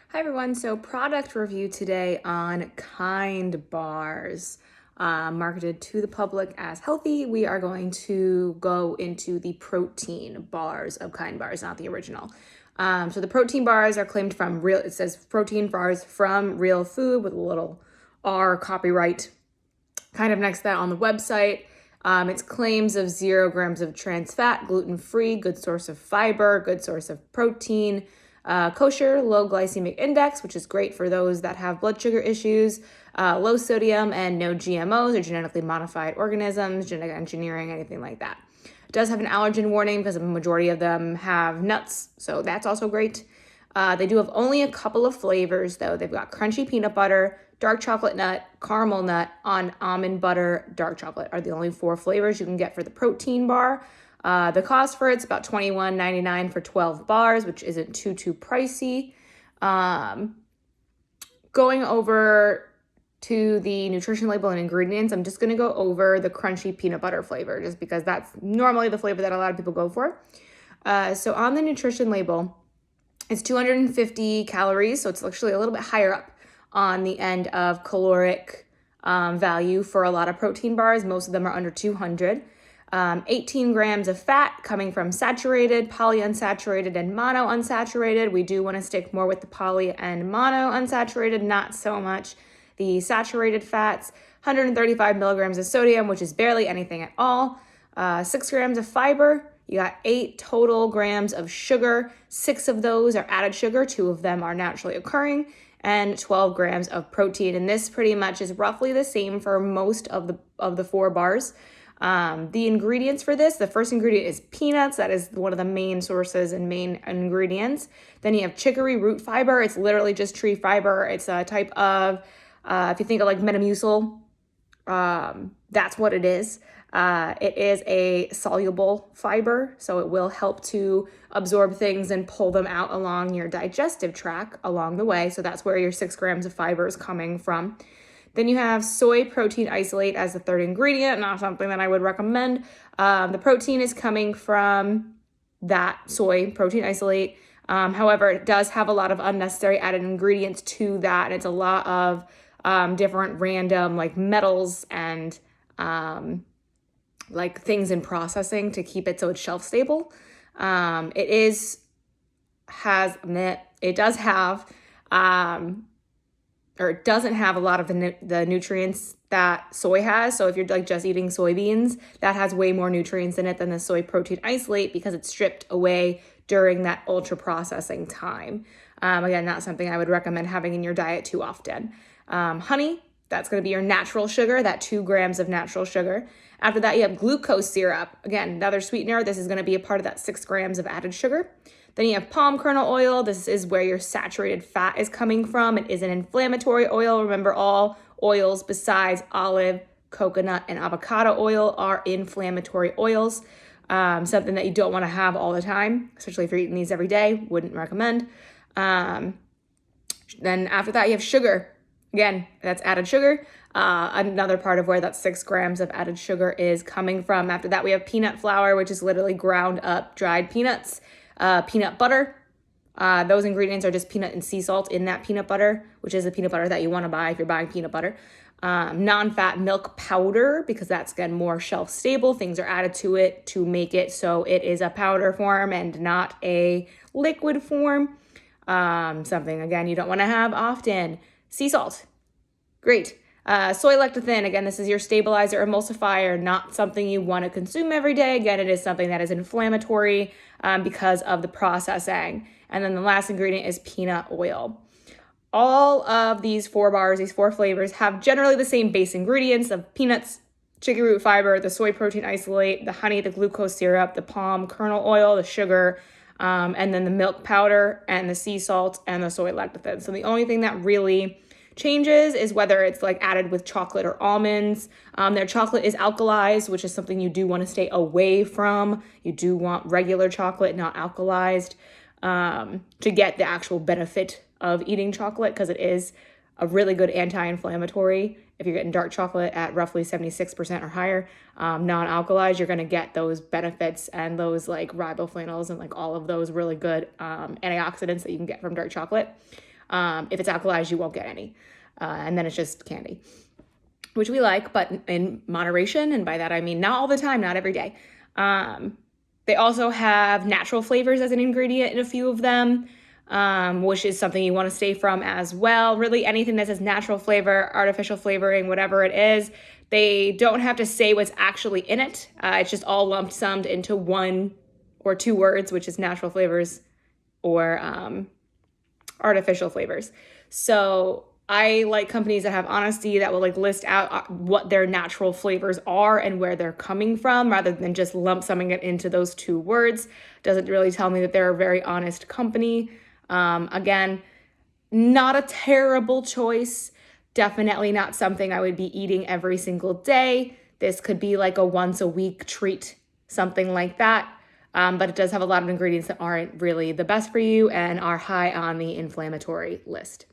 Hi everyone, so product review today on Kind bars. Marketed to the public as healthy. We are going to go into the protein bars of Kind bars, not the original. So the protein bars are claimed from real, it says protein bars from real food with a little R copyright kind of next to that on the website. It's claims of 0 grams of trans fat, gluten-free, good source of fiber, good source of protein, kosher, low glycemic index, which is great for those that have blood sugar issues, low sodium, and no GMOs or genetically modified organisms, genetic engineering, anything like that. It does have an allergen warning because a majority of them have nuts, so that's also great. They do have only a couple of flavors, though. They've got crunchy peanut butter, dark chocolate nut, caramel nut, on almond butter, dark chocolate are the only 4 flavors you can get for the protein bar. The cost for it's about $21.99 for 12 bars, which isn't too pricey. Going over to the nutrition label and ingredients, I'm just going to go over the crunchy peanut butter flavor just because that's normally the flavor that a lot of people go for. So on the nutrition label, it's 250 calories, so it's actually a little bit higher up on the end of caloric value for a lot of protein bars. Most of them are under 200. 18 grams of fat coming from saturated, polyunsaturated, and monounsaturated. We do want to stick more with the poly and monounsaturated, not so much the saturated fats. 135 milligrams of sodium, which is barely anything at all. 6 grams of fiber. You got 8 total grams of sugar. 6 of those are added sugar. 2 of them are naturally occurring. And 12 grams of protein. And this pretty much is roughly the same for most of the 4 bars. The ingredients for this, the first ingredient is peanuts. That is one of the main sources and main ingredients. Then you have chicory root fiber. It's literally just tree fiber. It's a type of, if you think of like Metamucil, that's what it is. It is a soluble fiber, so it will help to absorb things and pull them out along your digestive tract along the way. So that's where your 6 grams of fiber is coming from. Then you have soy protein isolate as the third ingredient, not something that I would recommend. The protein is coming from that soy protein isolate. However, it does have a lot of unnecessary added ingredients to that, and it's a lot of different random like metals and like things in processing to keep it so it's shelf stable. It does have or it doesn't have a lot of the nutrients that soy has. So if you're like just eating soybeans, that has way more nutrients in it than the soy protein isolate because it's stripped away during that ultra processing time. Again, not something I would recommend having in your diet too often. Honey, that's going to be your natural sugar, that 2 grams of natural sugar. After that, you have glucose syrup. Again, another sweetener. This is going to be a part of that 6 grams of added sugar. Then you have palm kernel oil. This is where your saturated fat is coming from. It is an inflammatory oil. Remember, all oils besides olive, coconut, and avocado oil are inflammatory oils. Something that you don't want to have all the time, especially if you're eating these every day. Wouldn't recommend. Then after that, you have sugar. Again, that's added sugar. Another part of where that 6 grams of added sugar is coming from. After that, we have peanut flour, which is literally ground up dried peanuts. Peanut butter. Those ingredients are just peanut and sea salt in that peanut butter, which is the peanut butter that you want to buy if you're buying peanut butter. Non-fat milk powder, because that's, again, more shelf stable. Things are added to it to make it so it is a powder form and not a liquid form. Something, again, you don't want to have often. Sea salt. Great. Soy lecithin, again, this is your stabilizer emulsifier, not something you want to consume every day. Again, it is something that is inflammatory because of the processing. And then the last ingredient is peanut oil. All of these 4 bars, these 4 flavors, have generally the same base ingredients of peanuts, chicory root fiber, the soy protein isolate, the honey, the glucose syrup, the palm kernel oil, the sugar, and then the milk powder and the sea salt and the soy lecithin. So the only thing that really changes is whether it's like added with chocolate or almonds. Their chocolate is alkalized, which is something you do want to stay away from. You do want regular chocolate, not alkalized, to get the actual benefit of eating chocolate, because it is a really good anti-inflammatory. If you're getting dark chocolate at roughly 76% or higher, non-alkalized, you're going to get those benefits and those like riboflavonols and like all of those really good antioxidants that you can get from dark chocolate. If it's alkalized, you won't get any. And then it's just candy, which we like, but in moderation. And by that, I mean not all the time, not every day. They also have natural flavors as an ingredient in a few of them, which is something you want to stay from as well. Really anything that says natural flavor, artificial flavoring, whatever it is, they don't have to say what's actually in it. It's just all lumped summed into one or two words, which is natural flavors or artificial flavors. So I like companies that have honesty, that will like list out what their natural flavors are and where they're coming from, rather than just lump summing it into those two words. Doesn't really tell me that they're a very honest company. Again, not a terrible choice. Definitely not something I would be eating every single day. This could be like a once a week treat, something like that. But it does have a lot of ingredients that aren't really the best for you and are high on the inflammatory list.